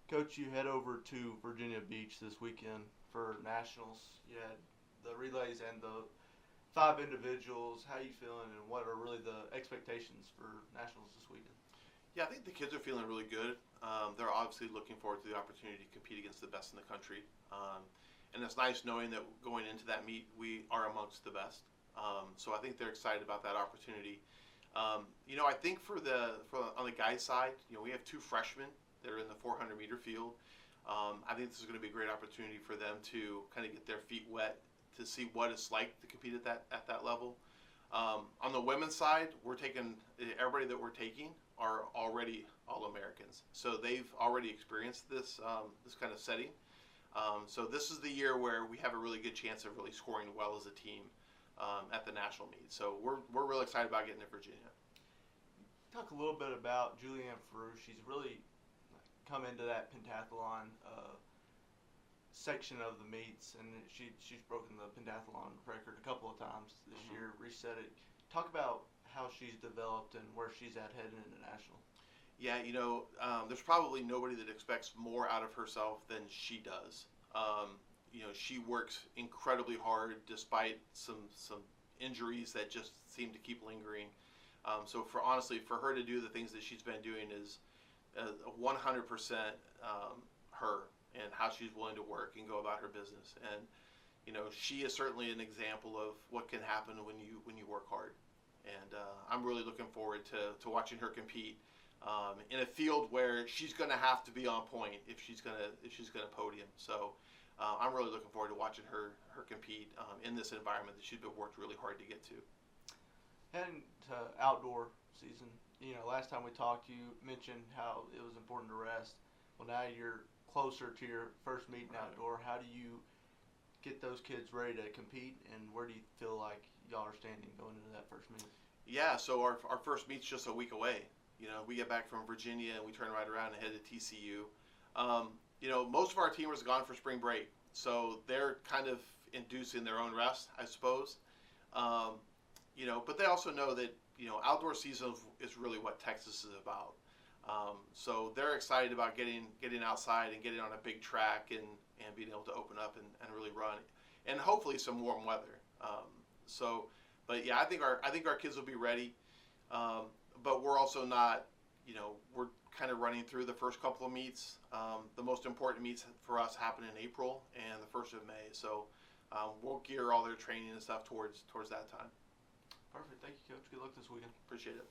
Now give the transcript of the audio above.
Coach, you head over to Virginia Beach this weekend for nationals. You had the relays and the five individuals. How you feeling, and what are really the expectations for nationals this weekend? Yeah, I think the kids are feeling really good. They're obviously looking forward to the opportunity to compete against the best in the country. And it's nice knowing that going into that meet, we are amongst the best. So I think they're excited about that opportunity. I think for on the guys side, we have two freshmen that are in the 400 meter field. I think this is going to be a great opportunity for them to kind of get their feet wet to see what it's like to compete at that level. On the women's side, we're taking everybody that we're taking are already All-Americans, so they've already experienced this kind of setting. So this is the year where we have a really good chance of really scoring well as a team at the national meet. So we're really excited about getting to Virginia. Talk a little bit about Julianne Frew. She's really come into that pentathlon section of the meets, and she's broken the pentathlon record a couple of times this year, reset it. Talk about how she's developed and where she's at heading into national. Yeah, there's probably nobody that expects more out of herself than she does. She works incredibly hard despite some injuries that just seem to keep lingering. So for her to do the things that she's been doing is 100% her and how she's willing to work and go about her business. And she is certainly an example of what can happen when you work hard. And I'm really looking forward to watching her compete in a field where she's going to have to be on point if she's going to podium. So I'm really looking forward to watching her compete in this environment that she's been worked really hard to get to. Heading to outdoor season, last time we talked, you mentioned how it was important to rest. Well, now you're closer to your first meeting outdoor. How do you get those kids ready to compete, and where do you feel like y'all are standing going into that first meet? Yeah, so our first meet's just a week away. We get back from Virginia and we turn right around and head to TCU. Most of our teamers have gone for spring break, so they're kind of inducing their own rest, I suppose. But they also know that outdoor season is really what Texas is about. So they're excited about getting outside and getting on a big track and being able to open up and really run, and hopefully some warm weather. But yeah, I think our kids will be ready. But we're also not, we're kind of running through the first couple of meets. The most important meets for us happen in April and the 1st of May. So we'll gear all their training and stuff towards that time. Perfect. Thank you, Coach. Good luck this weekend. Appreciate it.